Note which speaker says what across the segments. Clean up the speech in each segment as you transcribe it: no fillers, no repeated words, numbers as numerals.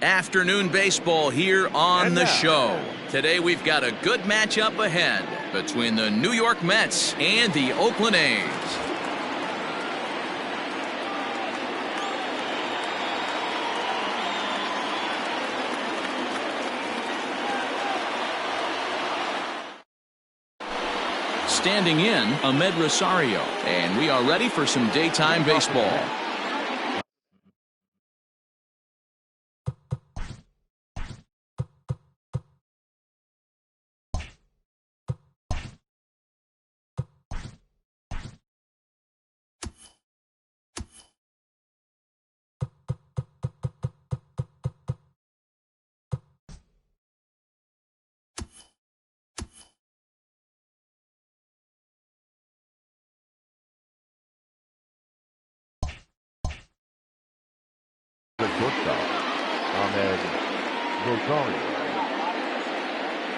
Speaker 1: Afternoon baseball here on the show. Today we've got a good matchup ahead between the New York Mets and the Oakland A's. Standing in, Ahmed Rosario, and we are ready for some daytime baseball.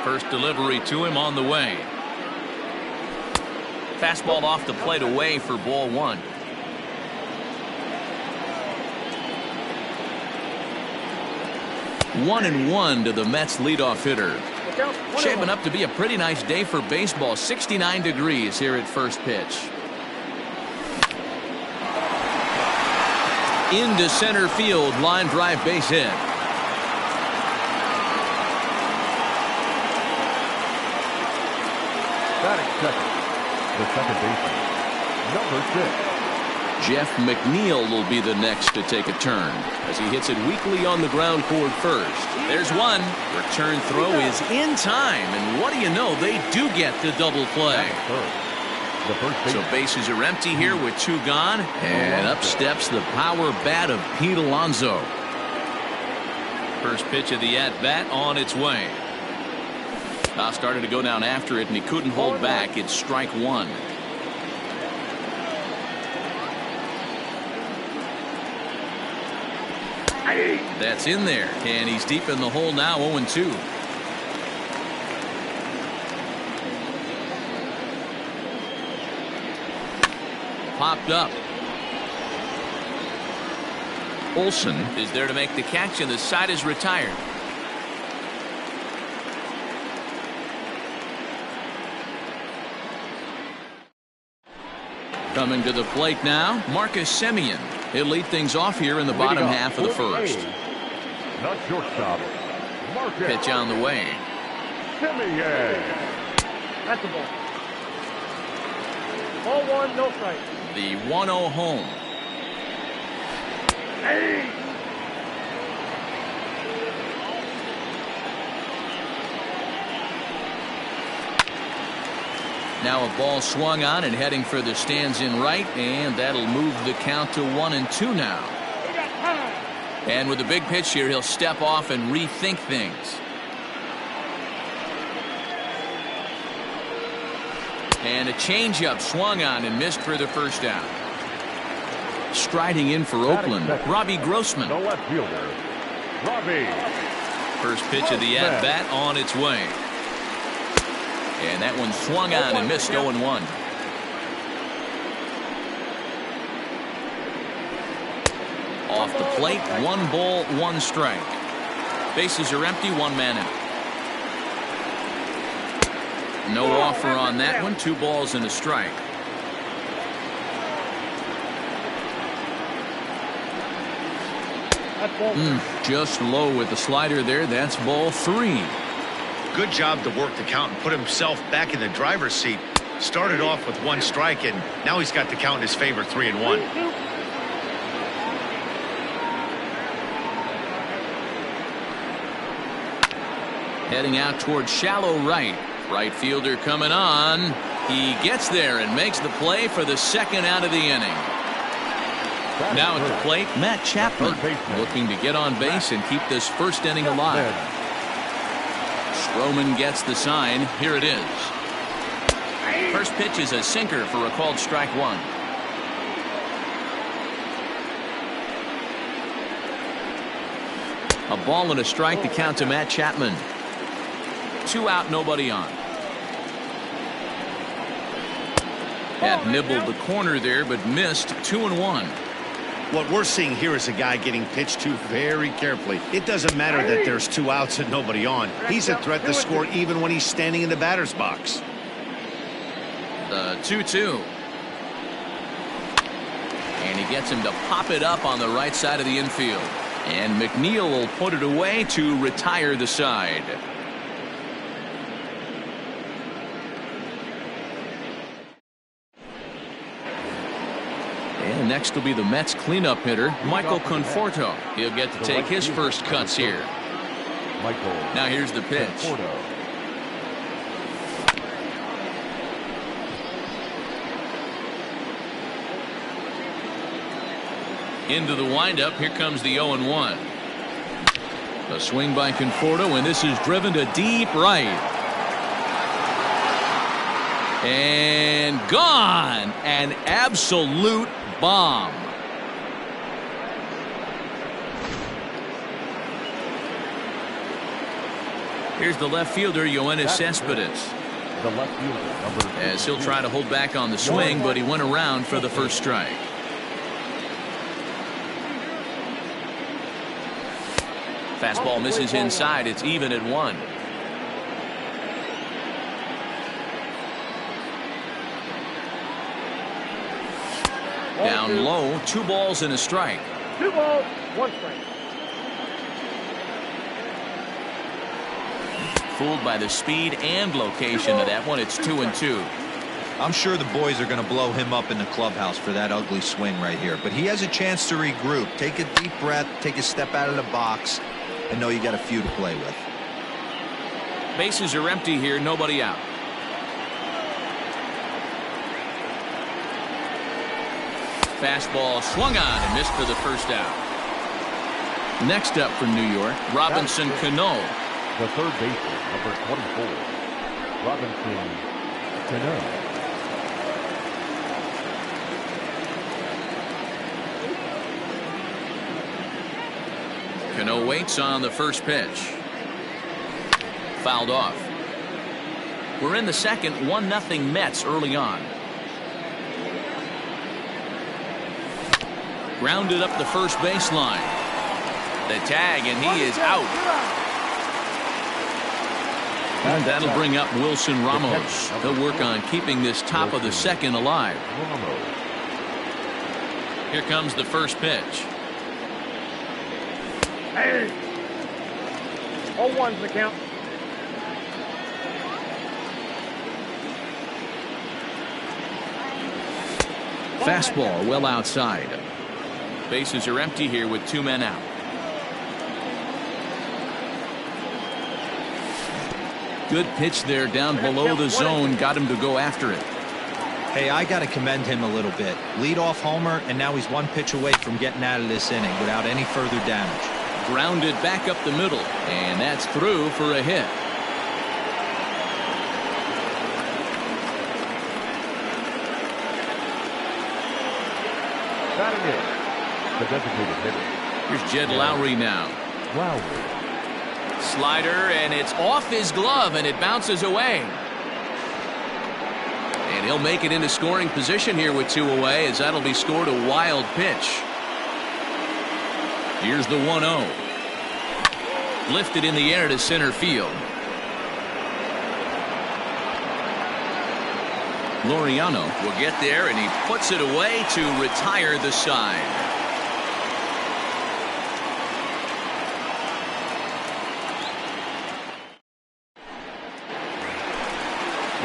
Speaker 1: First delivery to him on the way. Fastball off the plate away for ball one. One and one to the Mets leadoff hitter. Shaping up to be a pretty nice day for baseball. 69 degrees here at first pitch. Into center field, line drive, base hit.
Speaker 2: Batting second, the second baseman, number 6.
Speaker 1: Jeff McNeil will be the next to take a turn as he hits it weakly on the ground toward first. There's one. Return throw is in time, and what do you know, they do get the double play. So bases are empty here with 2 gone, and up steps the power bat of Pete Alonso. First pitch of the at-bat on its way. Started to go down after it, and he couldn't hold back. It's strike one. That's in there, and he's deep in the hole now, 0-2. Popped up. Olsen is there to make the catch, and the side is retired. Coming to the plate now, Marcus Semien. He'll lead things off here in the bottom half of the first.
Speaker 2: Not shortstop.
Speaker 1: Pitch on the way.
Speaker 2: Semien.
Speaker 3: That's the ball. Ball one, no strike.
Speaker 1: The 1-0 home.
Speaker 2: Hey.
Speaker 1: Now a ball swung on and heading for the stands in right, and that'll move the count to 1-2 now. And with the big pitch here, he'll step off and rethink things. And a changeup swung on and missed for the first down. Striding in for Oakland, Robbie Grossman.
Speaker 2: The left fielder, Robbie.
Speaker 1: First pitch of the at-bat on its way. And that one swung on and missed 0-1. Off the plate, 1 ball, 1 strike. Bases are empty, 1 man out. No offer on that one, 2 balls and a strike. Just low with the slider there. That's ball 3.
Speaker 4: Good job to work the count and put himself back in the driver's seat. Started off with 1 strike, and now he's got the count in his favor, 3-1.
Speaker 1: Heading out towards shallow right. Right fielder coming on. He gets there and makes the play for the second out of the inning. Now at the plate, Matt Chapman looking to get on base and keep this first inning alive. Stroman gets the sign. Here it is. First pitch is a sinker for a called strike 1. A ball and a strike to count to Matt Chapman. 2 out, nobody on. Had nibbled the corner there, but missed. 2-1.
Speaker 4: What we're seeing here is a guy getting pitched to very carefully. It doesn't matter that there's 2 outs and nobody on. He's a threat to score even when he's standing in the batter's box.
Speaker 1: The 2-2. And he gets him to pop it up on the right side of the infield. And McNeil will put it away to retire the side. And next will be the Mets cleanup hitter, Michael Conforto. He'll get to take his first cuts here. Now here's the pitch. Into the windup. Here comes the 0-1. A swing by Conforto, and this is driven to deep right. And gone. An absolute bomb. Here's the left fielder, Yoenis Cespedes.
Speaker 2: The left fielder, number 2.
Speaker 1: As he'll try to hold back on the swing, but he went around for the first strike. Fastball misses inside. It's even at 1. Down low, 2 balls and a strike.
Speaker 3: 2 balls, 1 strike.
Speaker 1: Fooled by the speed and location of that one. It's 2-2.
Speaker 5: I'm sure the boys are going to blow him up in the clubhouse for that ugly swing right here. But he has a chance to regroup. Take a deep breath, take a step out of the box, and know you got a few to play with.
Speaker 1: Bases are empty here, nobody out. Fastball swung on and missed for the first out. Next up for New York, Robinson Cano.
Speaker 2: The third baseman, number 24, Robinson Cano.
Speaker 1: Cano waits on the first pitch. Fouled off. We're in the second, 1-0 Mets early on. Grounded up the first baseline. The tag, and he is out. And that'll bring up Wilson Ramos. He'll work on keeping this top of the second alive. Here comes the first pitch.
Speaker 3: Hey! 0-1's the count.
Speaker 1: Fastball well outside. Bases are empty here with 2 men out. Good pitch there down below the zone. Got him to go after it.
Speaker 5: Hey, I got to commend him a little bit. Leadoff homer, and now he's 1 pitch away from getting out of this inning without any further damage.
Speaker 1: Grounded back up the middle, and that's through for a hit.
Speaker 2: Batting in, the designated hitter.
Speaker 1: Here's Jed Lowry now.
Speaker 2: Lowry.
Speaker 1: Slider, and it's off his glove, and it bounces away. And he'll make it into scoring position here with 2 away, as that'll be scored a wild pitch. Here's the 1-0. Lifted in the air to center field. Laureano will get there, and he puts it away to retire the side.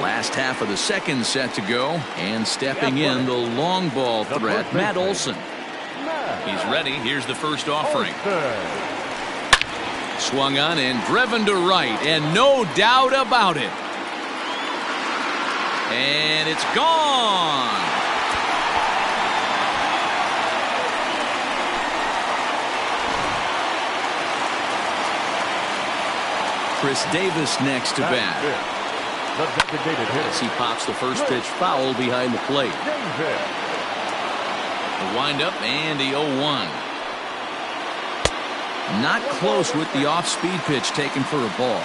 Speaker 1: Last half of the second set to go, and stepping in the long ball threat, Matt Olson. He's ready. Here's the first offering. Swung on and driven to right, and no doubt about it. And it's gone. Chris Davis next to bat.
Speaker 2: The designated hitter.
Speaker 1: As he pops the first pitch foul behind the plate. The windup and the 0-1. Not close with the off-speed pitch taken for a ball.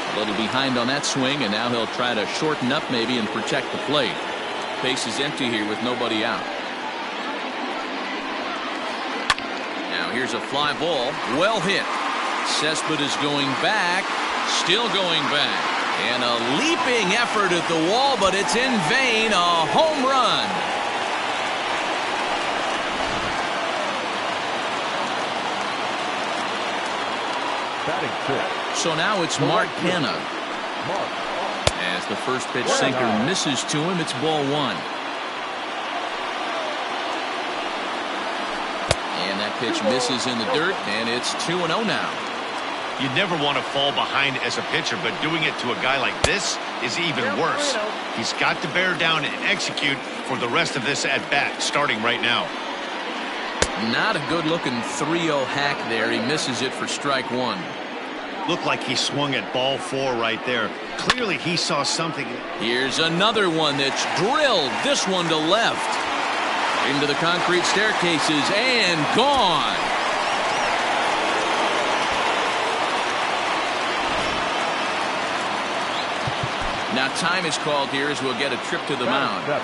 Speaker 1: A little behind on that swing, and now he'll try to shorten up maybe and protect the plate. Base is empty here with nobody out. Now here's a fly ball. Well hit. Espn is going back. Still going back. And a leaping effort at the wall, but it's in vain. A home run.
Speaker 2: Batting fifth.
Speaker 1: So now it's Mark Canha.
Speaker 2: Mark.
Speaker 1: As the first pitch sinker misses to him, it's ball one. And that pitch misses in the dirt, and it's 2-0 now.
Speaker 4: You never want to fall behind as a pitcher, but doing it to a guy like this is even worse. He's got to bear down and execute for the rest of this at-bat, starting right now.
Speaker 1: Not a good-looking 3-0 hack there. He misses it for strike one.
Speaker 4: Looked like he swung at ball four right there. Clearly he saw something.
Speaker 1: Here's another one that's drilled. This one to left. Into the concrete staircases and gone. Now time is called here as we'll get a trip to the mound.
Speaker 2: The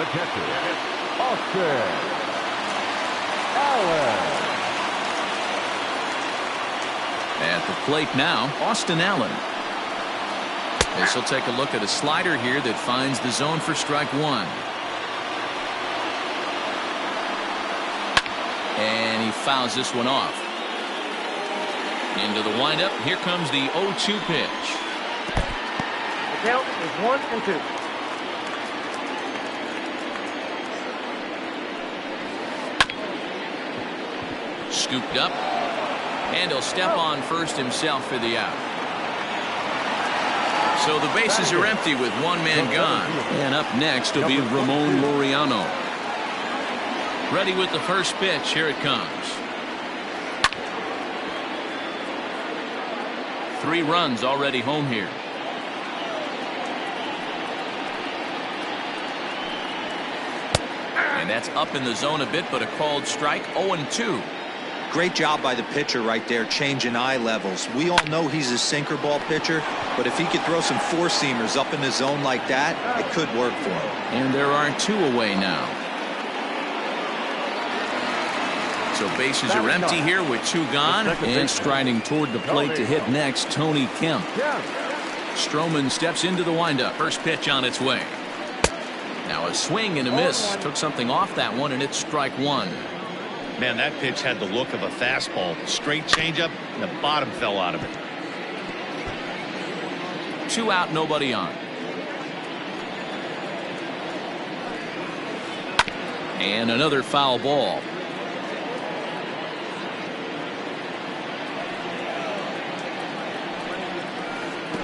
Speaker 2: catcher, Austin Allen.
Speaker 1: At the plate now, Austin Allen. This will take a look at a slider here that finds the zone for strike one. And he fouls this one off. Into the windup. Here comes the 0-2 pitch.
Speaker 3: The count is 1-2.
Speaker 1: Scooped up. And he'll step on first himself for the out. So the bases are empty with one man gone. And up next will be Ramon Laureano. Ready with the first pitch. Here it comes. 3 runs already home here. And that's up in the zone a bit, but a called strike. 0-2.
Speaker 5: Great job by the pitcher right there, changing eye levels. We all know he's a sinker ball pitcher, but if he could throw some four-seamers up in the zone like that, it could work for him.
Speaker 1: And there are 2 away now. So bases are empty here with 2 gone. And striding toward the plate to hit next, Tony Kemp. Stroman steps into the windup. First pitch on its way. Now a swing and a miss. Took something off that one, and it's strike one.
Speaker 4: Man, that pitch had the look of a fastball. Straight changeup, and the bottom fell out of it.
Speaker 1: 2 out, nobody on. And another foul ball.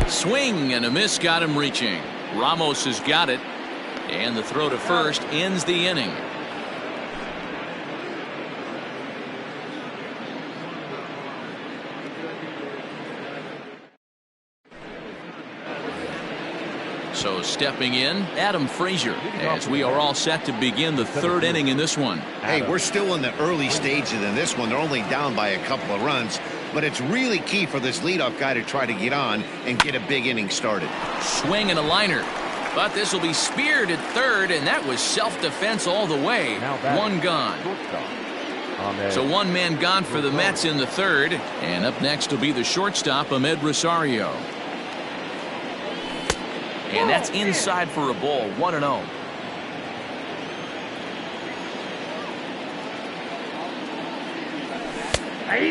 Speaker 1: Swing and a miss got him reaching. Ramos has got it. And the throw to first ends the inning. So stepping in, Adam Frazier, as we are all set to begin the 3rd inning in this one.
Speaker 6: Hey, we're still in the early stages in this one. They're only down by a couple of runs, but it's really key for this leadoff guy to try to get on and get a big inning started.
Speaker 1: Swing and a liner, but this will be speared at third, and that was self-defense all the way. 1 gone. So 1 man gone for the Mets in the 3rd, and up next will be the shortstop, Ahmed Rosario. And that's inside for a ball. 1-0.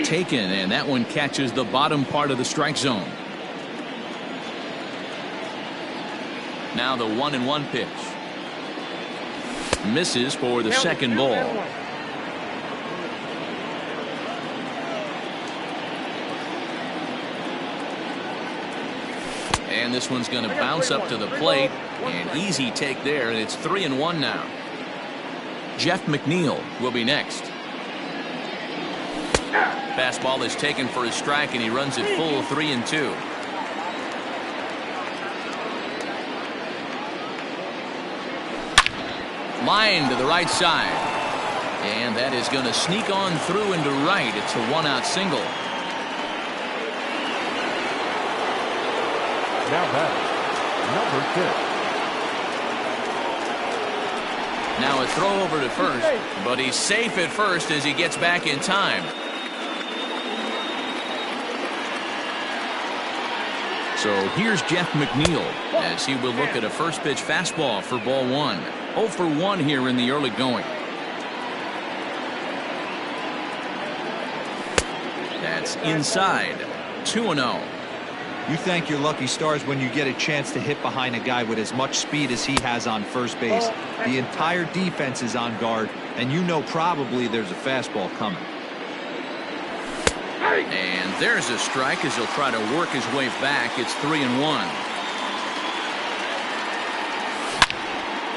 Speaker 1: Taken, and that one catches the bottom part of the strike zone. Now the 1-1 pitch. Misses for the second ball. And this one's going to bounce up to the plate. An easy take there, and it's 3-1 now. Jeff McNeil will be next. Fastball is taken for a strike, and he runs it full 3-2. Line to the right side. And that is going to sneak on through into right. It's a 1-out single.
Speaker 2: Now batting, number 6.
Speaker 1: Now a throw over to first, but he's safe at first as he gets back in time. So here's Jeff McNeil as he will look at a first pitch fastball for ball 1. 0 for 1 here in the early going. That's inside. 2-0.
Speaker 5: You thank your lucky stars when you get a chance to hit behind a guy with as much speed as he has on first base. The entire defense is on guard, and you know probably there's a fastball coming.
Speaker 1: And there's a strike as he'll try to work his way back. It's 3-1.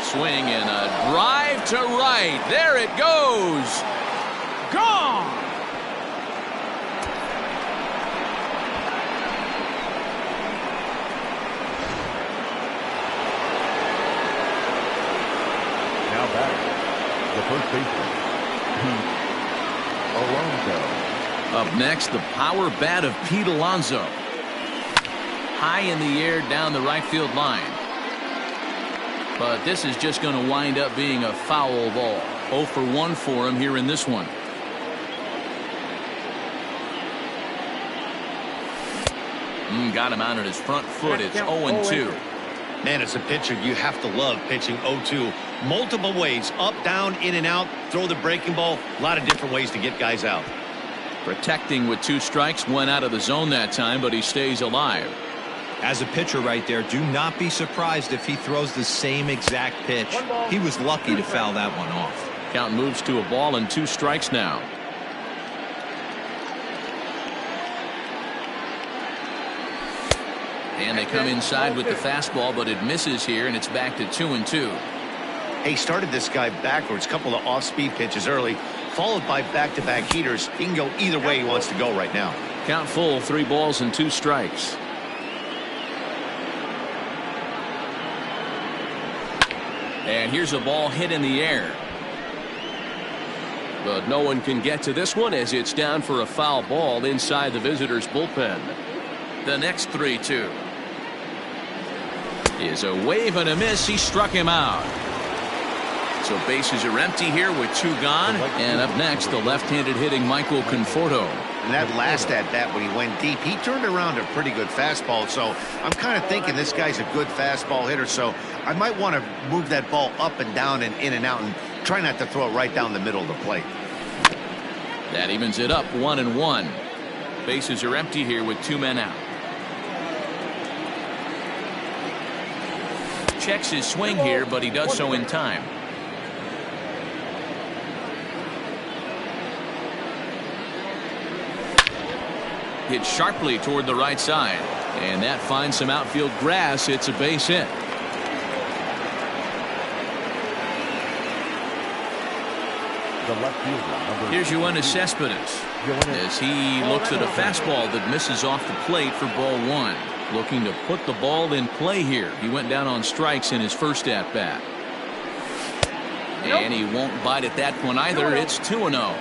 Speaker 1: Swing and a drive to right. There it goes. Gone.
Speaker 2: Now batting, the first baseman, Alonso.
Speaker 1: Up next, the power bat of Pete Alonso. High in the air down the right field line. But this is just going to wind up being a foul ball. 0 for 1 for him here in this one. Got him out at his front foot. It's 0-2.
Speaker 4: Man, as a pitcher, you have to love pitching 0-2. Multiple ways, up, down, in and out, throw the breaking ball. A lot of different ways to get guys out.
Speaker 1: Protecting with 2 strikes, went out of the zone that time, but he stays alive.
Speaker 5: As a pitcher right there, do not be surprised if he throws the same exact pitch. He was lucky to foul that one off.
Speaker 1: Count moves to a ball and 2 strikes now. And they come inside with the fastball, but it misses here, and it's back to 2-2.
Speaker 6: He started this guy backwards, couple of off-speed pitches early, followed by back-to-back heaters. He can go either way he wants to go right now.
Speaker 1: Count full, 3 balls and 2 strikes. And here's a ball hit in the air. But no one can get to this one as it's down for a foul ball inside the visitors' bullpen. The next 3-2 is a wave and a miss. He struck him out. So bases are empty here with 2 gone. And up next, the left-handed hitting Michael Conforto.
Speaker 6: And that last at-bat when he went deep, he turned around a pretty good fastball. So I'm kind of thinking this guy's a good fastball hitter. So I might want to move that ball up and down and in and out and try not to throw it right down the middle of the plate.
Speaker 1: That evens it up 1-1. Bases are empty here with 2 men out. Checks his swing here, but he does so in time. Hit sharply toward the right side, and that finds some outfield grass. It's a base hit.
Speaker 2: The left fielder,
Speaker 1: Here's Yoenis Cespedes as he looks at a fastball that misses off the plate for ball 1. Looking to put the ball in play here. He went down on strikes in his first at bat. And he won't bite at that one either. It's 2-0.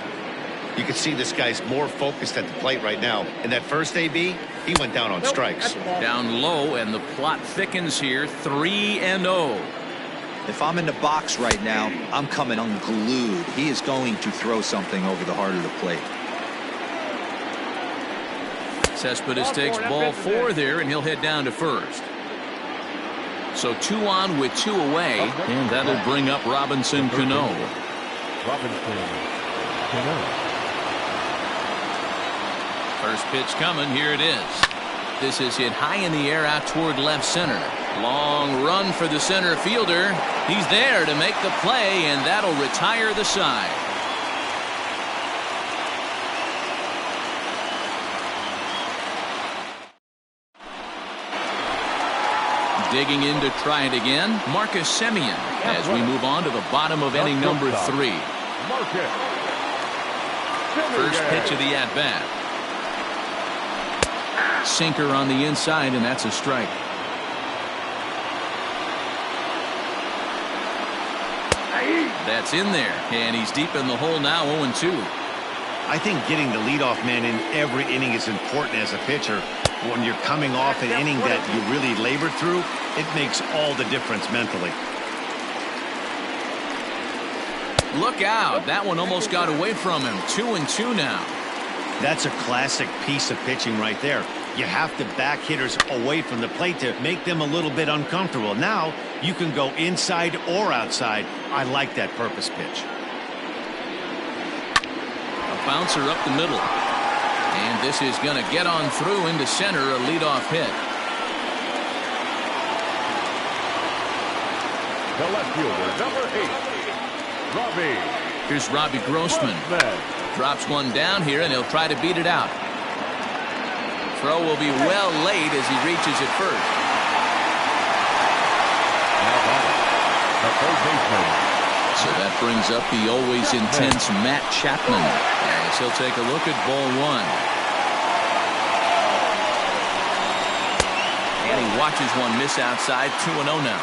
Speaker 6: You can see this guy's more focused at the plate right now. In that first AB, he went down on strikes.
Speaker 1: Down low, and the plot thickens here. 3-0.
Speaker 5: If I'm in the box right now, I'm coming unglued. He is going to throw something over the heart of the plate.
Speaker 1: Cespedes takes ball 4 there, and he'll head down to first. So 2 on with 2 away, and that'll bring up Robinson Cano. First pitch coming. Here it is. This is hit high in the air out toward left center. Long run for the center fielder. He's there to make the play, and that'll retire the side. Digging in to try it again, Marcus Semien, as we move on to the bottom of inning number 3. First pitch of the at-bat. Sinker on the inside, and that's a strike. That's in there, and he's deep in the hole now, 0-2.
Speaker 6: I think getting the leadoff man in every inning is important as a pitcher. When you're coming off an inning that you really labored through, it makes all the difference mentally.
Speaker 1: Look out. That one almost got away from him. 2-2 now.
Speaker 6: That's a classic piece of pitching right there. You have to back hitters away from the plate to make them a little bit uncomfortable. Now you can go inside or outside. I like that purpose pitch.
Speaker 1: A bouncer up the middle. And this is going to get on through into center, a leadoff hit.
Speaker 2: The left fielder, number 8, Robbie.
Speaker 1: Here's Robbie Grossman. Drops one down here, and he'll try to beat it out. Throw will be well late as he reaches it first.
Speaker 2: The third baseman.
Speaker 1: So that brings up the always intense Matt Chapman, as he'll take a look at ball one. And he watches one miss outside. 2-0 now.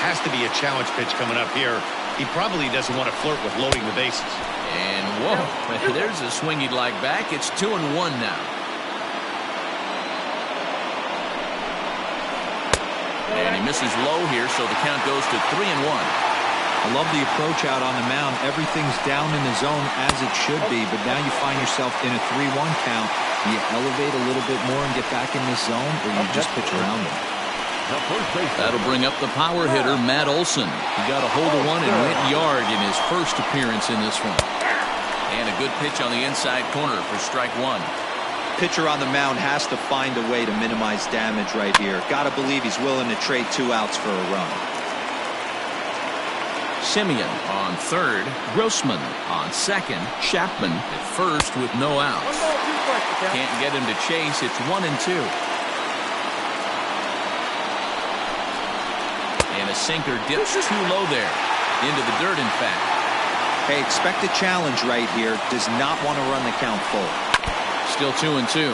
Speaker 6: Has to be a challenge pitch coming up here. He probably doesn't want to flirt with loading the bases.
Speaker 1: And whoa, there's a swing he'd like back. It's 2-1 now. And he misses low here, so the count goes to 3-1.
Speaker 5: I love the approach out on the mound. Everything's down in the zone as it should be, but now you find yourself in a 3-1 count. Do you elevate a little bit more and get back in this zone, or you just pitch around them?
Speaker 1: That'll bring up the power hitter, Matt Olson. He got a hold of one and went yard in his first appearance in this one. And a good pitch on the inside corner for strike one.
Speaker 5: Pitcher on the mound has to find a way to minimize damage right here. Got to believe he's willing to trade 2 outs for a run.
Speaker 1: Simeon on third, Grossman on second, Chapman at first with no outs. Can't get him to chase. It's 1-2. And a sinker dips too low there. Into the dirt, in fact.
Speaker 5: Hey, expect a challenge right here. Does not want to run the count full.
Speaker 1: Still 2-2.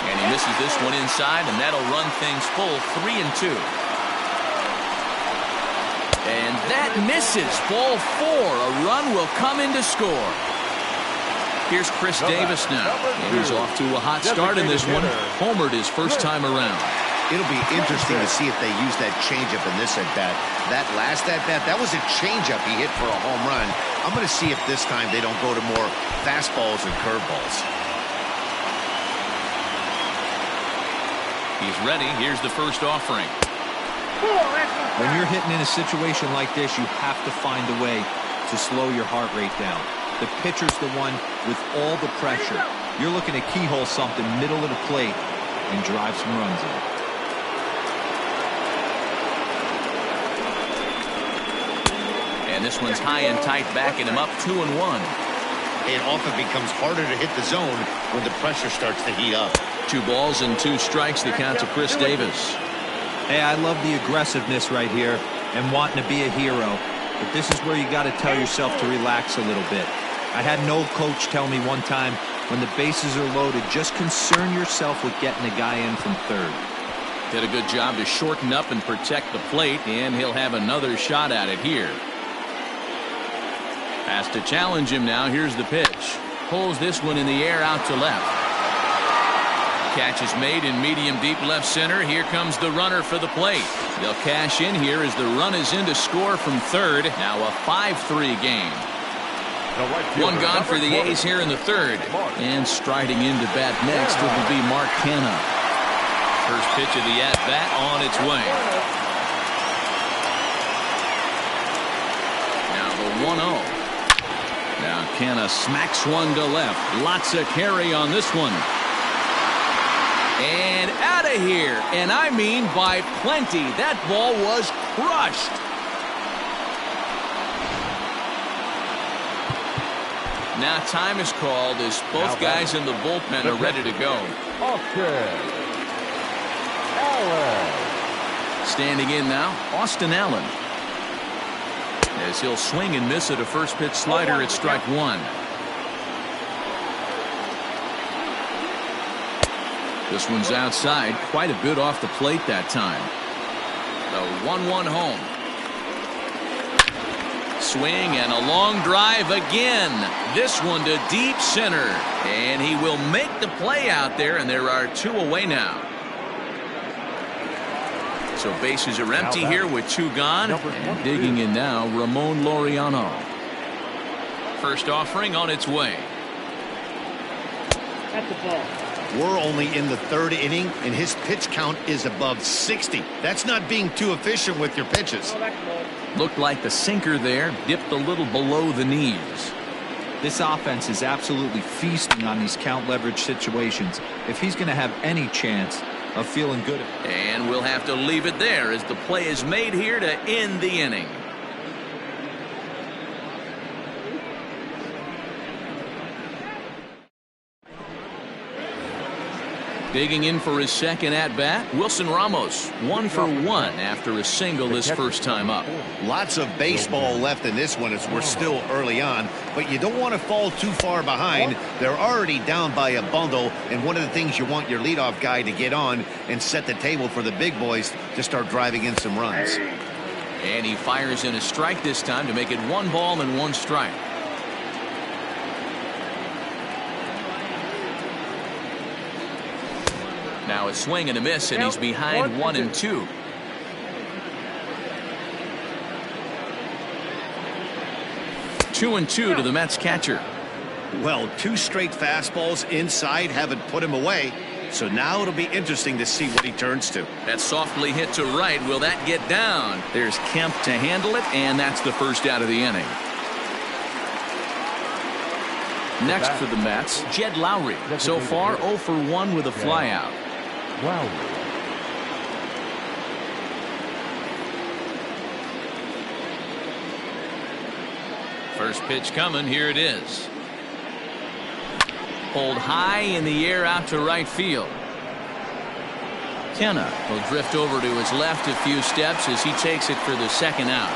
Speaker 1: And he misses this one inside, and that'll run things full. 3-2. And that misses. Ball 4. A run will come in to score. Here's Chris Davis now. And he's off to a hot start in this one. Homered his first time around.
Speaker 6: It'll be interesting to see if they use that changeup in this at-bat. That last at-bat, that was a changeup he hit for a home run. I'm going to see if this time they don't go to more fastballs and curveballs.
Speaker 1: He's ready. Here's the first offering.
Speaker 5: When you're hitting in a situation like this, you have to find a way to slow your heart rate down. The pitcher's the one with all the pressure. You're looking to keyhole something middle of the plate and drive some runs in.
Speaker 1: And this one's high and tight, backing him up. 2-1.
Speaker 6: It often becomes harder to hit the zone when the pressure starts to heat up.
Speaker 1: 2 balls and 2 strikes, the count to Chris Davis.
Speaker 5: Hey, I love the aggressiveness right here and wanting to be a hero. But this is where you got to tell yourself to relax a little bit. I had an old coach tell me one time, when the bases are loaded, just concern yourself with getting the guy in from third.
Speaker 1: Did a good job to shorten up and protect the plate, and he'll have another shot at it here. Has to challenge him now. Here's the pitch. Pulls this one in the air out to left. Catch is made in medium deep left center. Here comes the runner for the plate. They'll cash in here as the run is in to score from third. Now a 5-3 game. One gone for the A's here in the third. And striding into bat next, it will be Mark Canha. First pitch of the at-bat on its way. Now the 1-0. Now Canha smacks one to left. Lots of carry on this one. And out of here. And I mean by plenty. That ball was crushed. Now time is called as both guys in the bullpen are ready to go. Standing in now, Austin Allen. As he'll swing and miss at a first pitch slider at strike one. This one's outside, quite a bit off the plate that time. The 1-1 home. Swing and a long drive again. This one to deep center. And he will make the play out there, and there are 2 away now. So bases are empty here with 2 gone. And digging in now, Ramon Laureano. First offering on its way.
Speaker 3: At the ball.
Speaker 6: We're only in the 3rd inning, and his pitch count is above 60. That's not being too efficient with your pitches.
Speaker 1: Looked like the sinker there dipped a little below the knees.
Speaker 5: This offense is absolutely feasting on these count leverage situations. If he's going to have any chance of feeling good.
Speaker 1: And we'll have to leave it there as the play is made here to end the inning. Digging in for his second at-bat, Wilson Ramos, 1 for 1 after a single his first time up.
Speaker 6: Lots of baseball left in this one as we're still early on, but you don't want to fall too far behind. They're already down by a bundle, and one of the things you want your leadoff guy to get on and set the table for the big boys to start driving in some runs.
Speaker 1: And he fires in a strike this time to make it 1 ball and 1 strike. Now a swing and a miss, and he's behind 1-2. Two and two to the Mets catcher.
Speaker 6: Well, 2 straight fastballs inside haven't put him away. So now it'll be interesting to see what he turns to.
Speaker 1: That's softly hit to right. Will that get down? There's Kemp to handle it, and that's the first out of the inning. Next for the Mets, Jed Lowry. So far 0 for 1 with a flyout. First pitch coming. Here it is. Pulled high in the air out to right field. Kenna will drift over to his left a few steps as he takes it for the second out.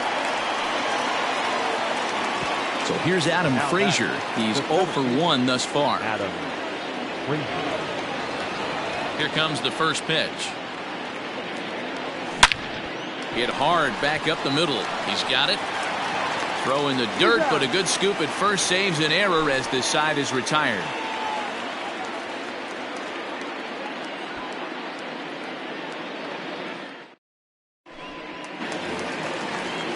Speaker 1: So here's Adam Frazier. He's 0 for 1 thus far. Here comes the first pitch. Hit hard back up the middle. He's got it. Throw in the dirt, but a good scoop at first saves an error as this side is retired.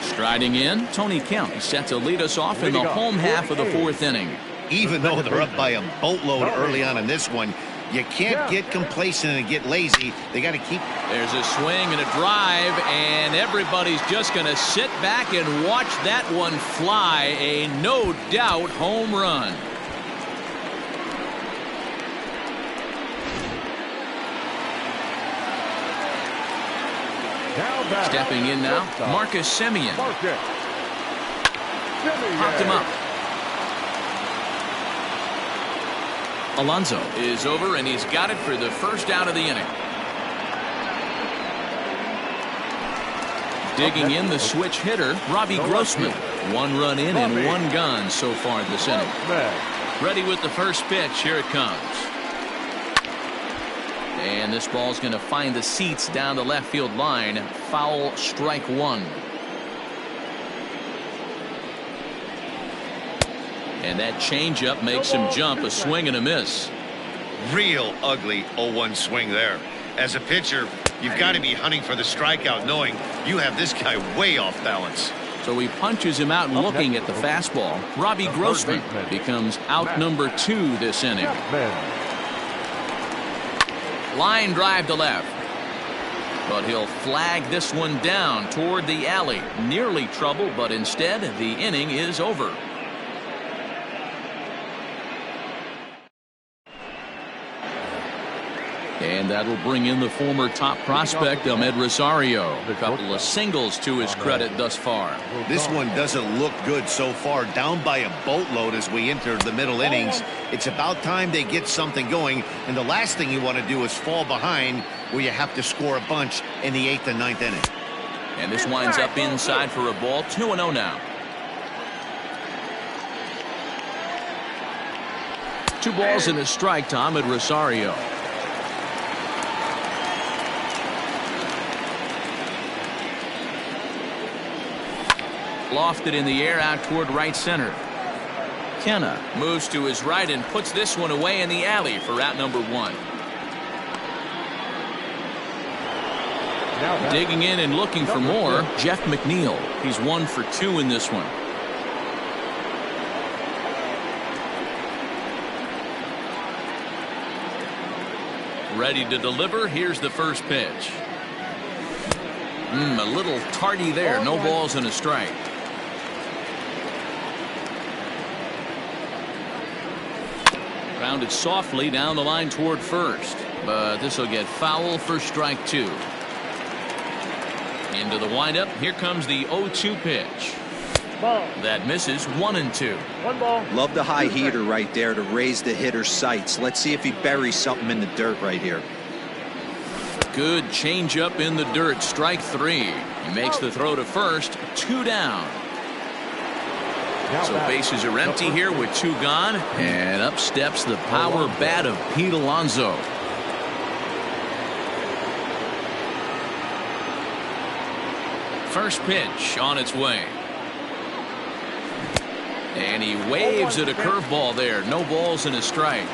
Speaker 1: Striding in, Tony Kemp set to lead us off in the home half of the 4th inning.
Speaker 6: Even though they're up by a boatload early on in this one, you can't get complacent and get lazy. They got to keep.
Speaker 1: There's a swing and a drive, and everybody's just going to sit back and watch that one fly. A no doubt home run. Stepping in now, Marcus Semien. Popped him up. Alonso is over, and he's got it for the first out of the inning. Digging in, the switch hitter, Robbie Grossman. 1 run in and 1 gone so far this inning. Ready with the first pitch. Here it comes. And this ball's going to find the seats down the left field line. Foul, strike 1. And that changeup makes him jump. A swing and a miss.
Speaker 4: Real ugly 0-1 swing there. As a pitcher, you've got to be hunting for the strikeout, knowing you have this guy way off balance.
Speaker 1: So he punches him out looking at the fastball. Robbie Grossman becomes out number 2 this inning. Line drive to left. But he'll flag this one down toward the alley. Nearly trouble, but instead the inning is over. And that'll bring in the former top prospect, Ahmed Rosario. A couple of singles to his credit thus far.
Speaker 6: This one doesn't look good so far. Down by a boatload as we enter the middle innings. It's about time they get something going. And the last thing you want to do is fall behind where you have to score a bunch in the 8th and 9th inning.
Speaker 1: And this winds up inside for a ball. 2-0 now. 2 balls and a strike to Ahmed Rosario. Lofted in the air out toward right center. Kenna moves to his right and puts this one away in the alley for out number 1. Digging in and looking for more, Jeff McNeil. He's 1 for 2 in this one. Ready to deliver. Here's the first pitch. A little tardy there. No balls and a strike. Grounded softly down the line toward first, but this will get foul for strike 2. Into the windup. Here comes the 0-2 pitch.
Speaker 3: Ball.
Speaker 1: That misses. 1-2.
Speaker 3: 1 ball.
Speaker 5: Love the high heater right there to raise the hitter's sights. Let's see if he buries something in the dirt right here.
Speaker 1: Good changeup in the dirt. Strike 3. He makes the throw to first. 2 down. So bases are empty here with 2 gone, and up steps the power bat of Pete Alonso. First pitch on its way. And he waves at a curveball there. No balls and a strike.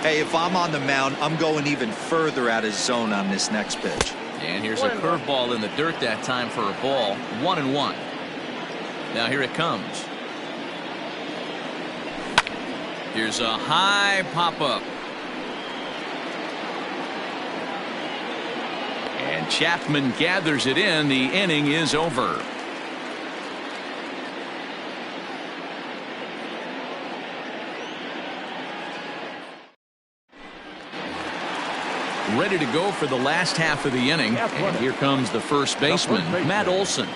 Speaker 5: Hey, if I'm on the mound, I'm going even further out of zone on this next pitch.
Speaker 1: And here's a curveball in the dirt that time for a ball. 1-1. Now here it comes. Here's a high pop-up. And Chapman gathers it in. The inning is over. Ready to go for the last half of the inning. And here comes the first baseman, Matt Olson.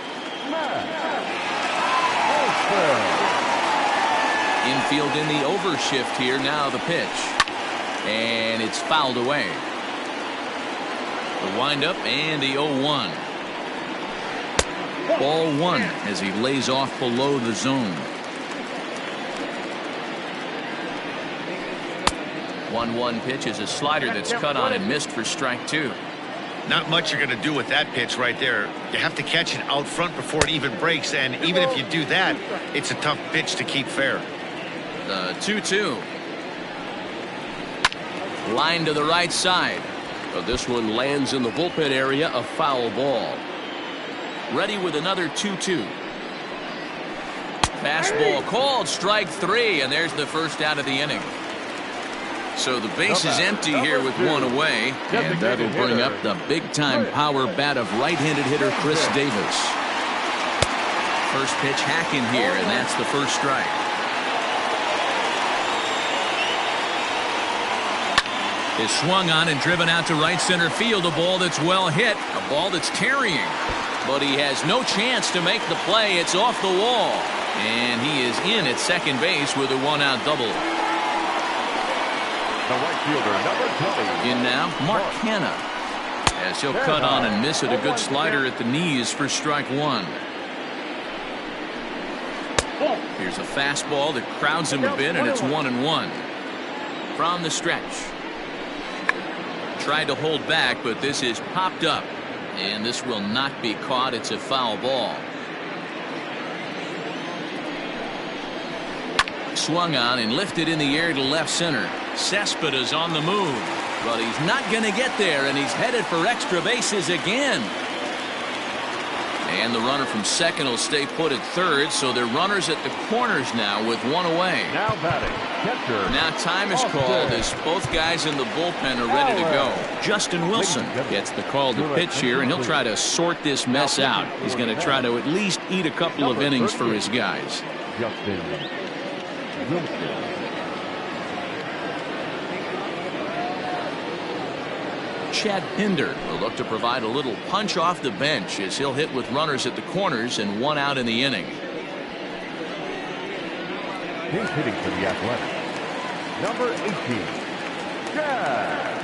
Speaker 1: Infield in the overshift here. Now the pitch. And it's fouled away. The windup and the 0-1. Ball 1 as he lays off below the zone. 1-1 pitch is a slider that's cut on and missed for strike 2.
Speaker 4: Not much you're going to do with that pitch right there. You have to catch it out front before it even breaks, and even if you do that, it's a tough pitch to keep fair.
Speaker 1: The 2-2. Line to the right side.
Speaker 2: But this one lands in the bullpen area, a foul ball.
Speaker 1: Ready with another 2-2. Fastball called. Strike 3, and there's the first out of the inning. So the base is empty here with 1 away, and that'll bring up the big-time power bat of right-handed hitter Chris Davis. First pitch hacking here, and that's the first strike. Is swung on and driven out to right center field. A ball that's well hit, a ball that's carrying, but he has no chance to make the play. It's off the wall, and he is in at second base with a 1-out double.
Speaker 2: The right fielder, number 20.
Speaker 1: In now, Mark Canha, as he'll cut on and miss it. A good slider at the knees for strike 1. Here's a fastball that crowds him a bit, and it's 1-1. From the stretch. Tried to hold back, but this is popped up, and this will not be caught. It's a foul ball. Swung on and lifted in the air to left center. Cespedes on the move, but he's not going to get there, and he's headed for extra bases again. And the runner from second will stay put at third, so they're runners at the corners now with 1 away.
Speaker 2: Now batting, catcher.
Speaker 1: Now time is called as both guys in the bullpen are ready to go. Justin Wilson gets the call to pitch here, and he'll try to sort this mess out. He's going to try to at least eat a couple of innings for his guys.
Speaker 2: Justin Wilson.
Speaker 1: Chad Pinder will look to provide a little punch off the bench as he'll hit with runners at the corners and 1 out in the inning.
Speaker 2: He's hitting for the Athletics. Number 18, Chad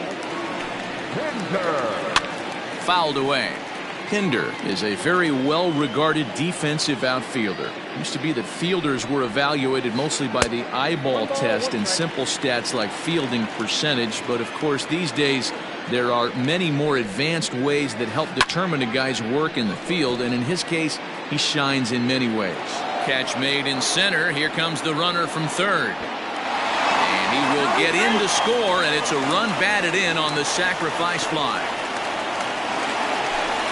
Speaker 2: Pinder.
Speaker 1: Fouled away. Pinder is a very well-regarded defensive outfielder. Used to be that fielders were evaluated mostly by the eyeball test and simple stats like fielding percentage, but of course these days there are many more advanced ways that help determine a guy's work in the field, and in his case he shines in many ways. Catch made in center. Here comes the runner from third, and he will get in to score, and it's a run batted in on the sacrifice fly.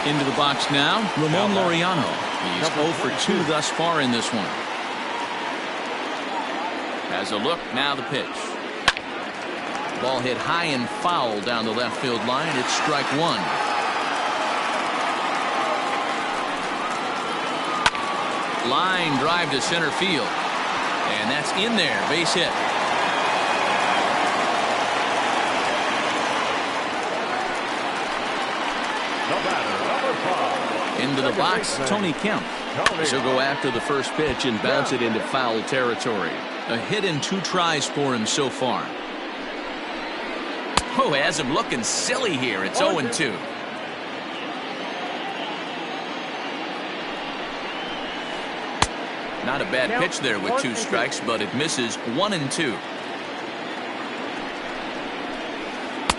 Speaker 1: Into the box now, Ramon Laureano. He's 0 for 2 thus far in this one. Has a look, now the pitch. Ball hit high and foul down the left field line. It's strike one. Line drive to center field. And that's in there, base hit. Into the box, Tony Kemp. He'll go after the first pitch and bounce it into foul territory. A hit in 2 tries for him so far. Oh, has him looking silly here. It's 0-2. Not a bad pitch there with 2 strikes, but it misses 1-2.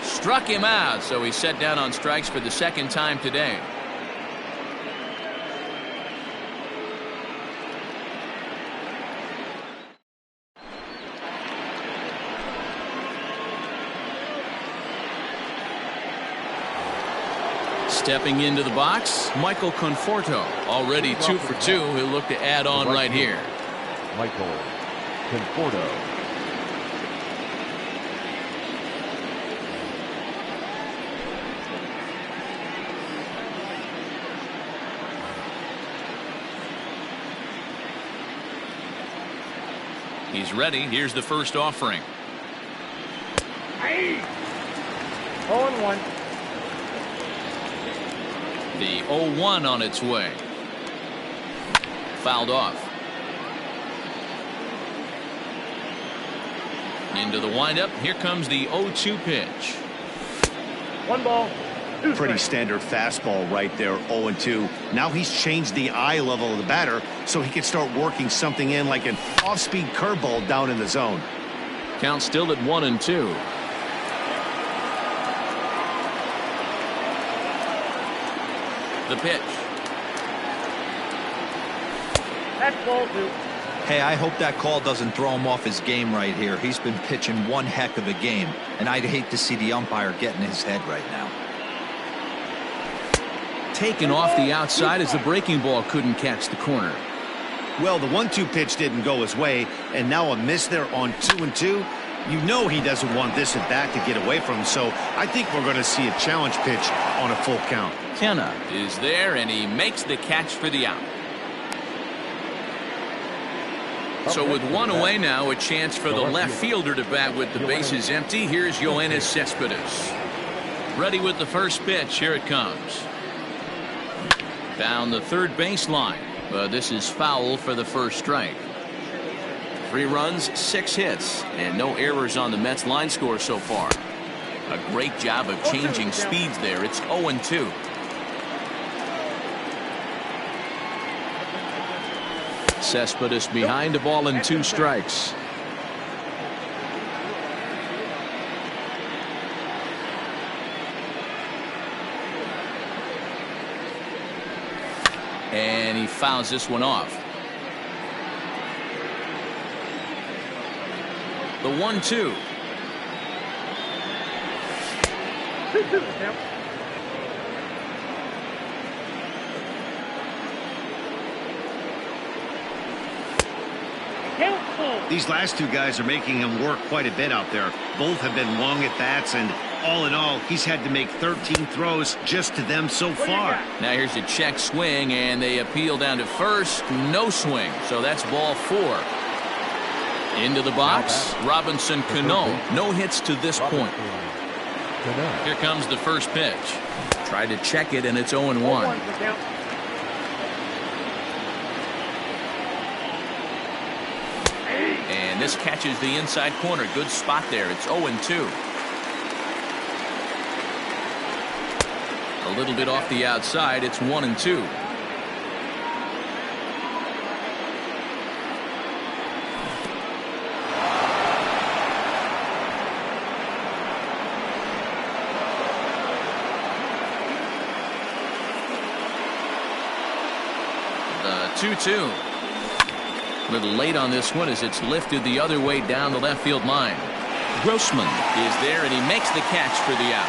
Speaker 1: Struck him out, so he's set down on strikes for the second time today. Stepping into the box, Michael Conforto, already 2 for 2. He'll look to add on right here.
Speaker 2: Michael Conforto.
Speaker 1: He's ready. Here's the first offering.
Speaker 3: 0-1.
Speaker 1: The 0-1 on its way. Fouled off. Into the windup. Here comes the 0-2 pitch.
Speaker 3: 1 ball. 2
Speaker 6: Pretty
Speaker 3: strikes.
Speaker 6: standard fastball right there, 0-2. Now he's changed the eye level of the batter so he can start working something in like an off-speed curveball down in the zone.
Speaker 1: Count still at 1-2. The pitch.
Speaker 3: That's ball 2.
Speaker 5: Hey, I hope that call doesn't throw him off his game right here. He's been pitching one heck of a game, and I'd hate to see the umpire get in his head right now.
Speaker 1: Taken off the outside as the breaking ball couldn't catch the corner.
Speaker 6: Well, the 1-2 pitch didn't go his way, and now a miss there on 2-2. You know he doesn't want this at bat to get away from him, so I think we're going to see a challenge pitch on a full count.
Speaker 1: Kenna is there, and he makes the catch for the out. So with 1 away now, a chance for the left fielder to bat with the bases empty. Here's Yoenis Cespedes. Ready with the first pitch. Here it comes. Down the third baseline. But this is foul for the first strike. 3 runs, 6 hits, and no errors on the Mets line score so far. A great job of changing speeds there. It's 0-2. Cespedes behind a ball and 2 strikes. And he fouls this one off. The 1-2.
Speaker 6: These last 2 guys are making him work quite a bit out there. Both have been long at bats, and all in all, he's had to make 13 throws just to them so far.
Speaker 1: Now here's a check swing, and they appeal down to first. No swing, so that's ball 4. Into the box, Robinson Cano. No hits to this point. Here comes the first pitch. Tried to check it, and it's 0-1. And this catches the inside corner. Good spot there. It's 0-2. A little bit off the outside. It's 1-2. The 2-2. A little late on this one as it's lifted the other way down the left field line. Grossman is there, and he makes the catch for the out.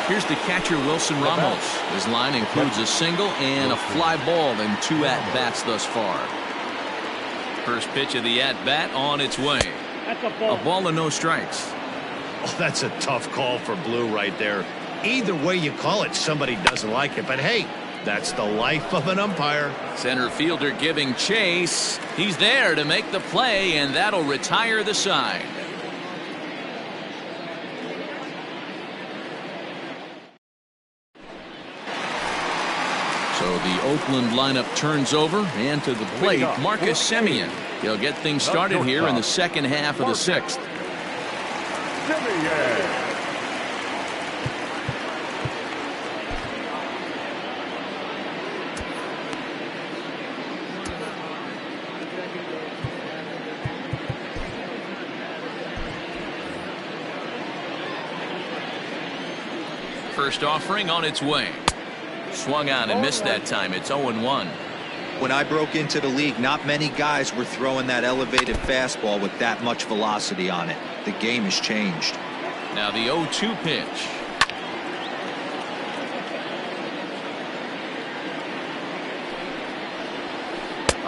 Speaker 1: Here's the catcher, Wilson Ramos. His line includes a single and a fly ball in 2 at-bats thus far. First pitch of the at-bat on its way.
Speaker 3: That's a ball.
Speaker 1: A ball and no strikes.
Speaker 4: Oh, that's a tough call for Blue right there. Either way you call it, somebody doesn't like it. But hey, that's the life of an umpire.
Speaker 1: Center fielder giving chase. He's there to make the play, and that'll retire the side. So the Oakland lineup turns over, and to the plate, Marcus Semien. He'll get things started here in the second half of the 6th.
Speaker 2: Semien.
Speaker 1: First offering on its way. Swung on and missed that time. It's 0-1.
Speaker 5: When I broke into the league, not many guys were throwing that elevated fastball with that much velocity on it. The game has changed.
Speaker 1: Now the 0-2 pitch.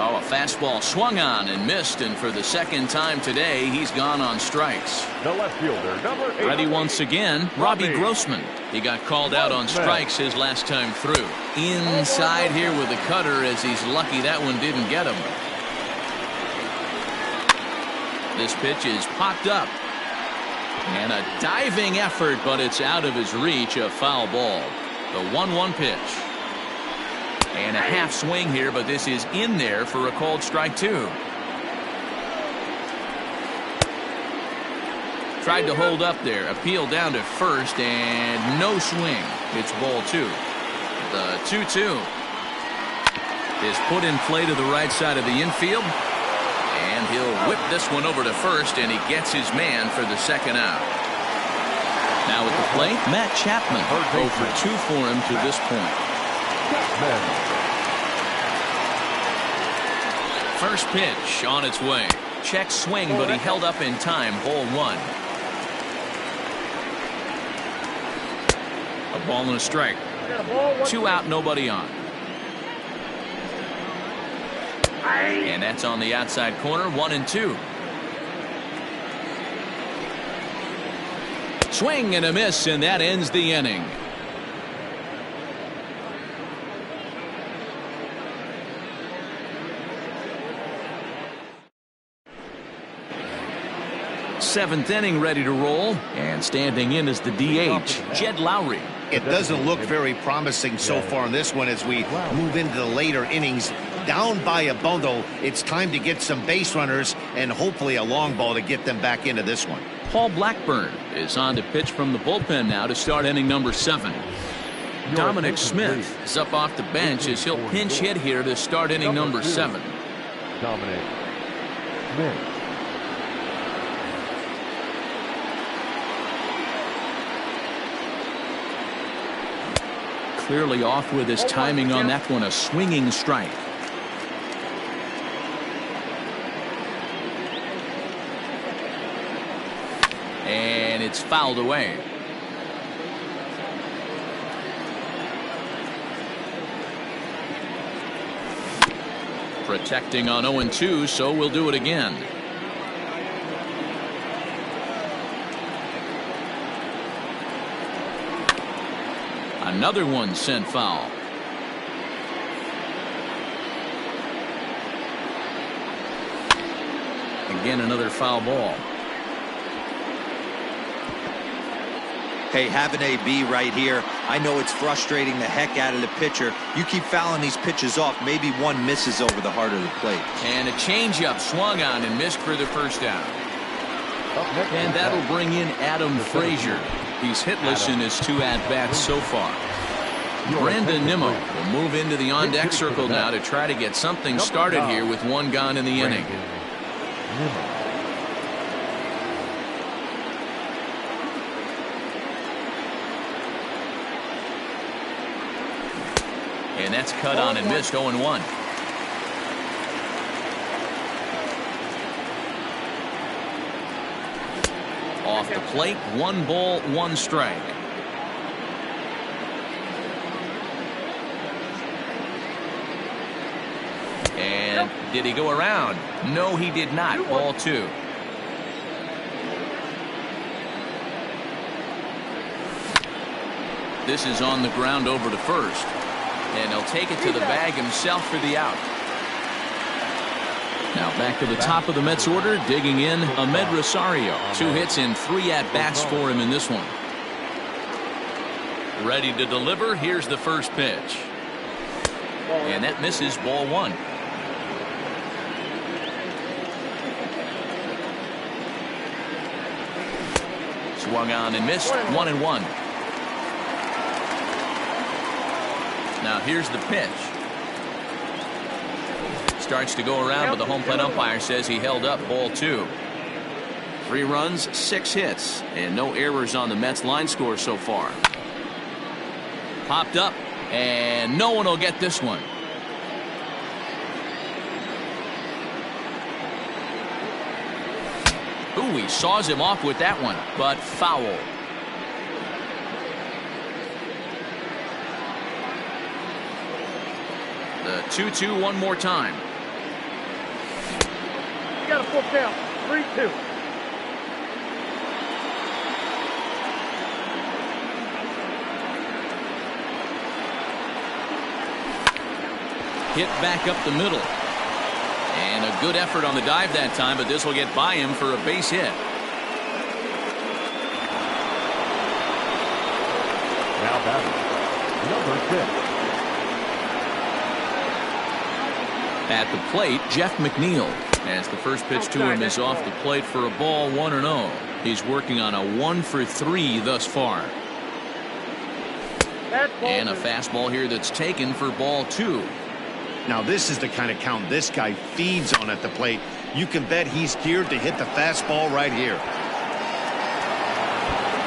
Speaker 1: Oh, a fastball swung on and missed, and for the second time today, he's gone on strikes.
Speaker 2: The left fielder, number 8.
Speaker 1: Ready once again, Robbie Grossman. He got called out on strikes his last time through. Inside here with the cutter, as he's lucky that one didn't get him. This pitch is popped up. And a diving effort, but it's out of his reach, a foul ball. The 1-1 pitch. And a half swing here, but this is in there for a called strike 2. Tried to hold up there. Appeal down to first, and no swing. It's ball 2. The 2-2 is put in play to the right side of the infield. And he'll whip this one over to first, and he gets his man for the second out. Now at the plate, Matt Chapman. 0 for 2 for him to this point. First pitch on its way. Check swing, but he held up in time. Ball 1. A ball and a strike. 2 out, nobody on. And that's on the outside corner. 1-2. Swing and a miss, and that ends the inning. Seventh inning ready to roll, and standing in is the DH, Jed Lowry.
Speaker 6: It doesn't look very promising so far in this one as we move into the later innings. Down by a bundle, it's time to get some base runners and hopefully a long ball to get them back into this one.
Speaker 1: Paul Blackburn is on to pitch from the bullpen now to start inning number 7. Dominic Smith is up off the bench as he'll pinch hit here to start inning number 7.
Speaker 2: Dominic Smith.
Speaker 1: Clearly off with his timing on that one, a swinging strike. And it's fouled away. Protecting on 0-2, so we'll do it again. Another one sent foul. Again, another foul ball.
Speaker 5: Hey, have an AB right here. I know it's frustrating the heck out of the pitcher. You keep fouling these pitches off, maybe one misses over the heart of the plate.
Speaker 1: And a changeup swung on and missed for the first out. And that'll bring in Adam Frazier. He's hitless in his 2 at-bats so far. Brandon Nimmo will move into the on-deck circle now to try to get something started here with 1 gone in the inning. And that's cut on and missed. 0-1. Off the plate, 1 ball, 1 strike. Did he go around? No, he did not. Ball 2. This is on the ground over to first. And he'll take it to the bag himself for the out. Now back to the top of the Mets order, digging in Ahmed Rosario. 2 hits and 3 at-bats for him in this one. Ready to deliver. Here's the first pitch. And that misses, ball 1. Swung on and missed, 1-1. Now here's the pitch. Starts to go around, but the home plate umpire says he held up, ball 2. 3 runs, 6 hits, and no errors on the Mets line score so far. Popped up, and no one will get this one. Ooh, he saws him off with that one, but foul. The 2-2 one more time.
Speaker 3: You got a full count. 3-2.
Speaker 1: Hit back up the middle. And a good effort on the dive that time, but this will get by him for a base hit.
Speaker 2: Now batting, number 6.
Speaker 1: At the plate, Jeff McNeil, as the first pitch to him is off the plate for a ball, 1-0. He's working on a 1 for 3 thus far. And a fastball here that's taken for ball 2.
Speaker 6: Now this is the kind of count this guy feeds on at the plate. You can bet he's geared to hit the fastball right here.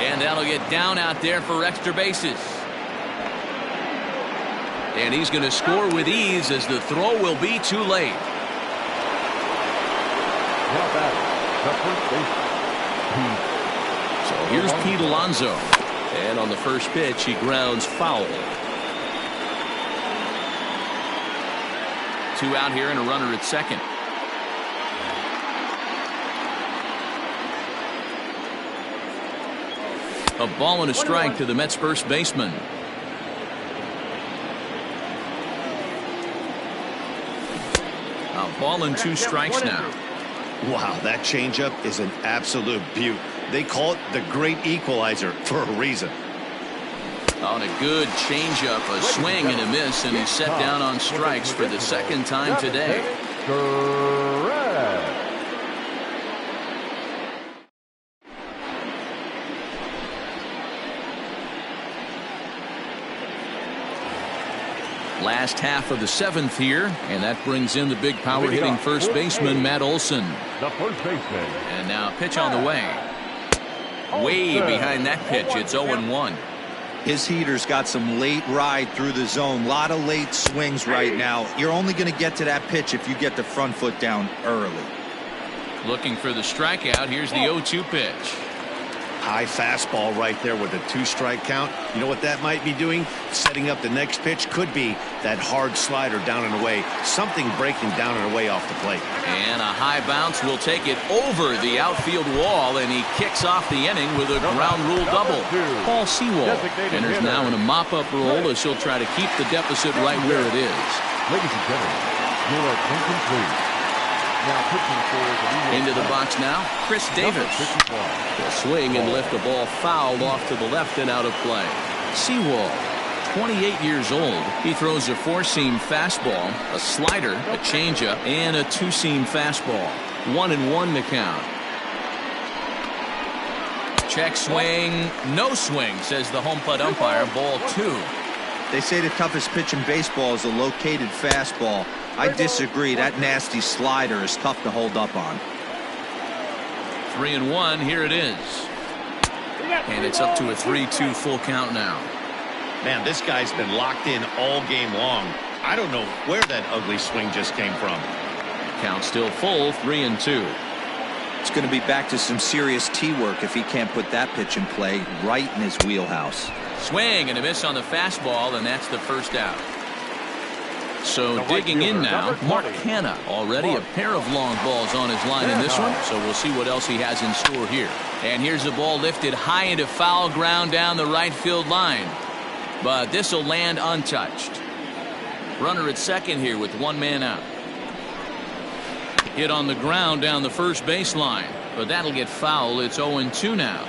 Speaker 1: And that'll get down out there for extra bases. And he's going to score with ease as the throw will be too late.
Speaker 2: Now batting, the first baseman.
Speaker 1: So here's Pete Alonso. And on the first pitch, he grounds foul. 2 out here and a runner at second. A ball and a strike to the Mets first baseman. A ball and 2 strikes now.
Speaker 6: Wow, that changeup is an absolute beaut. They call it the great equalizer for a reason.
Speaker 1: On a good changeup, a swing and a miss, and he's set down on strikes for the second time today.
Speaker 2: Correct.
Speaker 1: Last half of the 7th here, and that brings in the big power hitting first baseman Matt Olson.
Speaker 2: The first baseman.
Speaker 1: And now pitch on the way. Way behind that pitch, it's 0-1.
Speaker 5: His heater's got some late ride through the zone. A lot of late swings right now. You're only going to get to that pitch if you get the front foot down early.
Speaker 1: Looking for the strikeout. Here's the 0-2 pitch.
Speaker 6: High fastball right there with a 2-strike count. You know what that might be doing? Setting up the next pitch. Could be that hard slider down and away. Something breaking down and away off the plate.
Speaker 1: And a high bounce will take it over the outfield wall, and he kicks off the inning with a ground rule double. Paul Sewell enters now in a mop-up role as he'll try to keep the deficit right where it is.
Speaker 2: Ladies and gentlemen, your attention please. Now pitching for the
Speaker 1: Into the box now, Chris Davis. Will swing and lift a ball fouled off to the left and out of play. Sewell, 28 years old. He throws a 4-seam fastball, a slider, a changeup, and a 2-seam fastball. 1-1 the count. Check swing, no swing, says the home plate umpire. Ball 2.
Speaker 5: They say the toughest pitch in baseball is a located fastball. I disagree. That nasty slider is tough to hold up on.
Speaker 1: 3-1. Here it is. And it's up to a 3-2 full count now.
Speaker 6: Man, this guy's been locked in all game long. I don't know where that ugly swing just came from.
Speaker 1: Count still full, 3-2.
Speaker 5: It's going to be back to some serious tee work if he can't put that pitch in play right in his wheelhouse.
Speaker 1: Swing and a miss on the fastball, and that's the first out. So digging in now, Mark Hanna. Already a pair of long balls on his line in this one, so we'll see what else he has in store here. And here's the ball lifted high into foul ground down the right field line. But this will land untouched. Runner at second here with one man out. Hit on the ground down the first baseline, but that'll get foul. It's 0-2 now.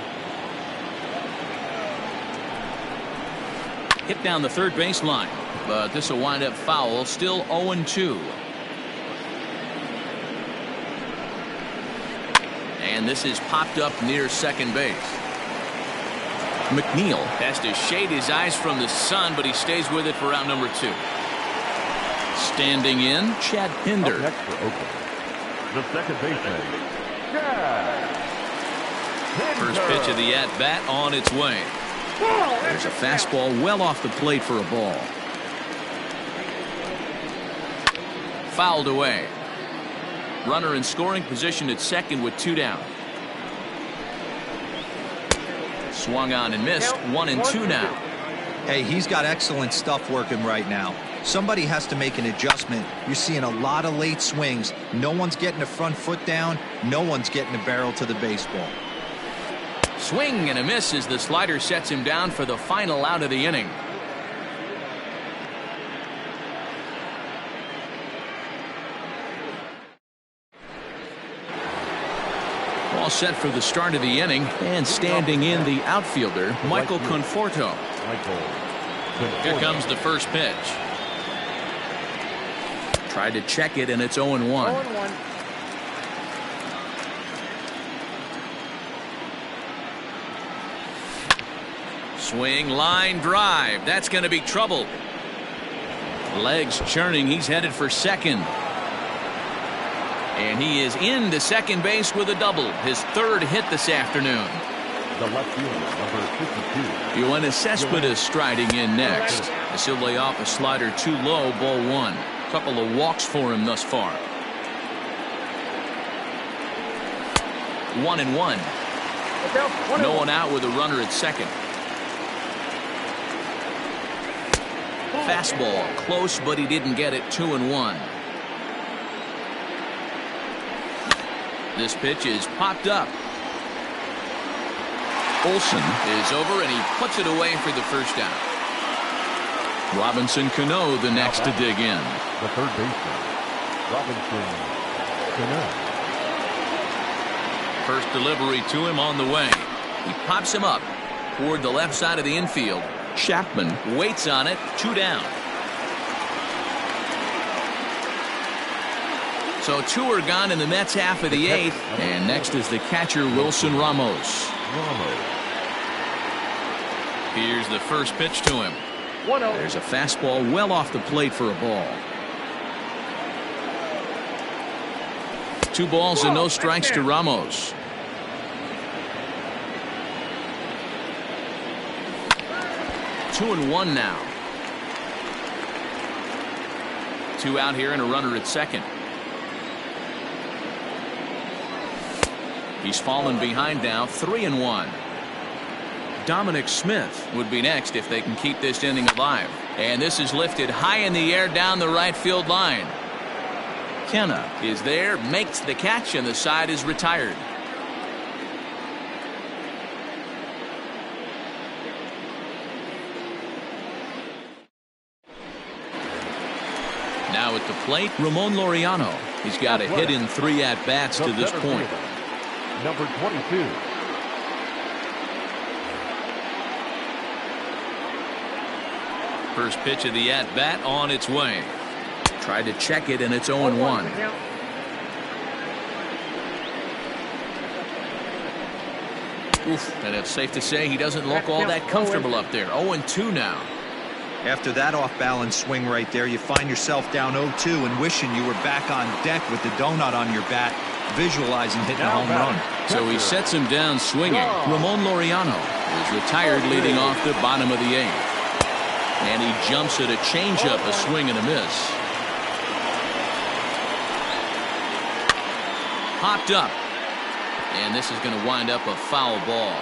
Speaker 1: Hit down the third baseline, but this will wind up foul. Still 0-2. And this is popped up near second base. McNeil has to shade his eyes from the sun, but he stays with it for out number 2. Standing in, Chad Pinder.
Speaker 2: Up next for Oakland, the second baseman, Chad Pinder.
Speaker 1: First pitch of the at-bat on its way. There's a fastball well off the plate for a ball. Fouled away. Runner in scoring position at second with 2 down. Swung on and missed. 1-2 now.
Speaker 5: Hey, he's got excellent stuff working right now. Somebody has to make an adjustment. You're seeing a lot of late swings. No one's getting the front foot down. No one's getting the barrel to the baseball.
Speaker 1: Swing and a miss as the slider sets him down for the final out of the inning. All set for the start of the inning, and standing in the outfielder, Michael Conforto. Here comes the first pitch. Tried to check it, and it's 0-1. Swing, line drive. That's going to be trouble. Legs churning. He's headed for second. And he is into second base with a double. His third hit this afternoon.
Speaker 2: The left fielder, number 52.
Speaker 1: Yoenis Cespedes striding in next. As he'll lay off a slider too low, ball 1. Couple of walks for him thus far. 1-1. No one out with a runner at second. Fastball close, but he didn't get it. 2-1. This pitch is popped up. Olsen is over, and he puts it away for the first down. Robinson Cano the next to dig in.
Speaker 2: The third baseman, Robinson Cano.
Speaker 1: First delivery to him on the way. He pops him up toward the left side of the infield. Chapman waits on it. 2 down. So 2 are gone in the Mets half of the 8th. And next is the catcher, Wilson Ramos. Here's the first pitch to him. There's a fastball well off the plate for a ball. 2 balls and no strikes to Ramos. Two and 1 now. 2 out here and a runner at second. He's fallen behind now. 3-1. Dominic Smith would be next if they can keep this inning alive. And this is lifted high in the air down the right field line. Kenna is there, makes the catch, and the side is retired. Now at the plate, Ramon Laureano. He's got a hit in 3 at-bats to this point.
Speaker 2: Number 22.
Speaker 1: First pitch of the at-bat on its way. Tried to check it, and it's 0-1. Oof, and it's safe to say he doesn't look all that comfortable up there. 0-2 now.
Speaker 5: After that off-balance swing right there, you find yourself down 0-2 and wishing you were back on deck with the donut on your bat, visualizing hitting a home run.
Speaker 1: So he sets him down swinging. Ramon Laureano is retired leading off the bottom of the 8th. And he jumps at a changeup, a swing and a miss. Popped up. And this is going to wind up a foul ball.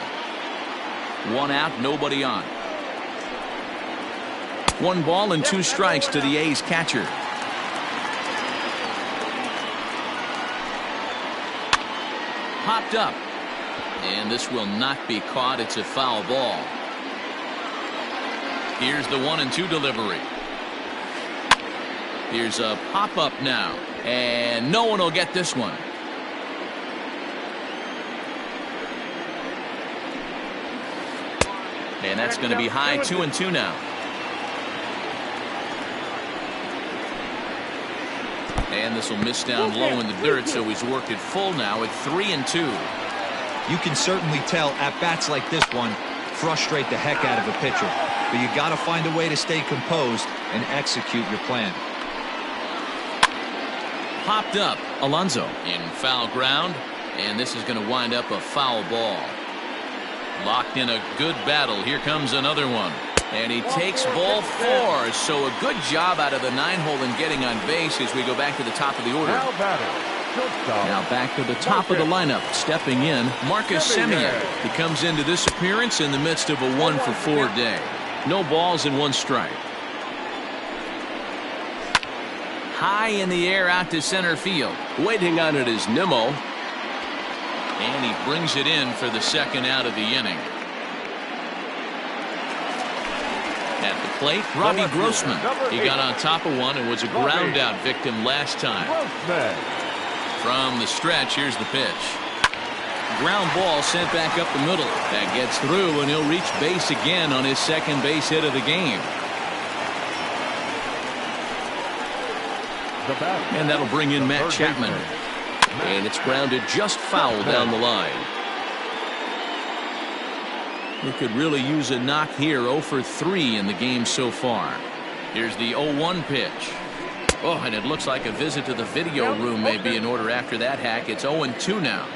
Speaker 1: 1 out, nobody on. 1 ball and 2 strikes to the A's catcher. popped up. And this will not be caught. It's a foul ball. Here's the 1-2 delivery. Here's a pop-up now. And no one will get this one. And that's going to be high. 2-2 now. And this will miss down low in the dirt, so he's worked it full now at 3-2.
Speaker 5: You can certainly tell at bats like this one frustrate the heck out of a pitcher. But you got to find a way to stay composed and execute your plan.
Speaker 1: Popped up. Alonso in foul ground. And this is going to wind up a foul ball. Locked in a good battle. Here comes another one. And he takes ball 4. So a good job out of the 9-hole in getting on base as we go back to the top of the order. Now back to the top of the lineup. Stepping in, Marcus Semien. He comes into this appearance in the midst of a 1-for-4 day. No balls and 1 strike. High in the air out to center field. Waiting on it is Nimmo. And he brings it in for the second out of the inning. At the plate, Robbie Grossman. He got on top of one and was a ground out victim last time. From the stretch, here's the pitch. Ground ball sent back up the middle. That gets through, and he'll reach base again on his second base hit of the game. And that'll bring in Matt Chapman. And it's grounded just foul down the line. He could really use a knock here. 0 for 3 in the game so far. Here's the 0-1 pitch. Oh, and it looks like a visit to the video room may be in order after that hack. It's 0-2 now.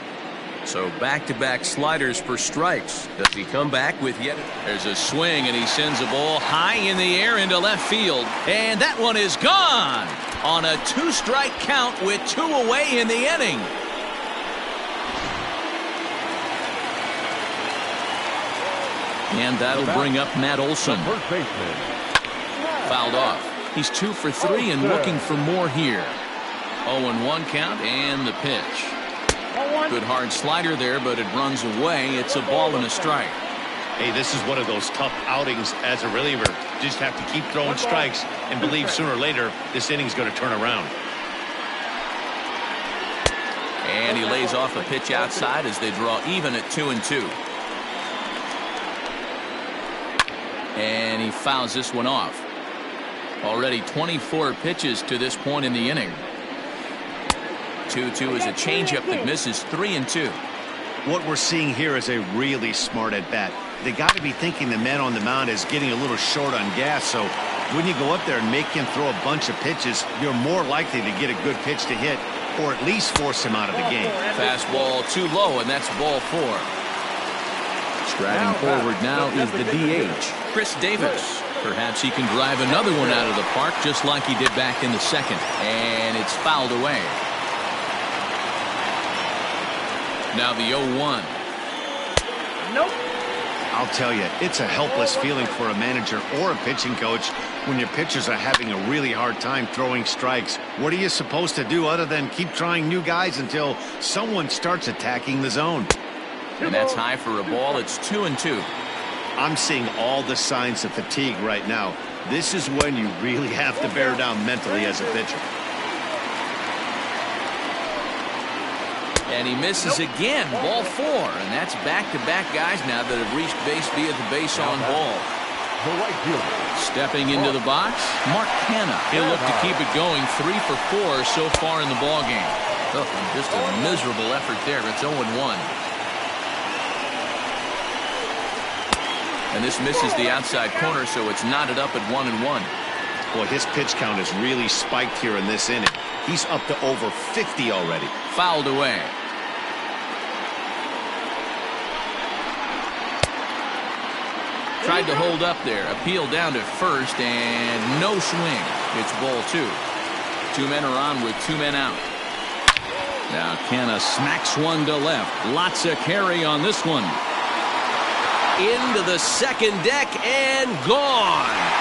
Speaker 1: So back-to-back sliders for strikes. Does he come back with yet? There's a swing, and he sends a ball high in the air into left field. And that one is gone on a 2-strike count with 2 away in the inning. And that'll bring up Matt Olson. Fouled off. He's 2 for 3 and looking for more here. 0-1 count and the pitch. Good hard slider there, but it runs away. It's a ball and a strike.
Speaker 4: Hey, this is one of those tough outings as a reliever. Just have to keep throwing strikes and believe sooner or later this inning's going to turn around.
Speaker 1: And he lays off a pitch outside as they draw even at 2-2. And he fouls this one off. Already 24 pitches to this point in the inning. 2-2 is a changeup that misses. 3-2.
Speaker 6: What we're seeing here is a really smart at bat. They got to be thinking the man on the mound is getting a little short on gas. So when you go up there and make him throw a bunch of pitches, you're more likely to get a good pitch to hit, or at least force him out of the game.
Speaker 1: Fastball too low, and that's ball 4. Striding forward now is the DH, Chris Davis. Perhaps he can drive another one out of the park just like he did back in the second. And it's fouled away. Now the 0-1.
Speaker 3: Nope.
Speaker 6: I'll tell you, it's a helpless feeling for a manager or a pitching coach when your pitchers are having a really hard time throwing strikes. What are you supposed to do other than keep trying new guys until someone starts attacking the zone?
Speaker 1: And that's high for a ball. It's 2-2.
Speaker 6: I'm seeing all the signs of fatigue right now. This is when you really have to bear down mentally as a pitcher.
Speaker 1: And he misses again. Ball 4. And that's back-to-back guys now that have reached base via the base on ball. Stepping into the box, Mark Canha. He'll look to keep it going. 3 for 4 so far in the ball game. Oh, just a miserable effort there. It's 0-1. And this misses the outside corner, so it's knotted up at 1-1.
Speaker 6: Boy, his pitch count has really spiked here in this inning. He's up to over 50 already.
Speaker 1: Fouled away. Tried to hold up there. Appeal down to first, and no swing. It's ball 2. 2 men are on with 2 men out. Now Canha smacks one to left. Lots of carry on this one. Into the second deck and gone.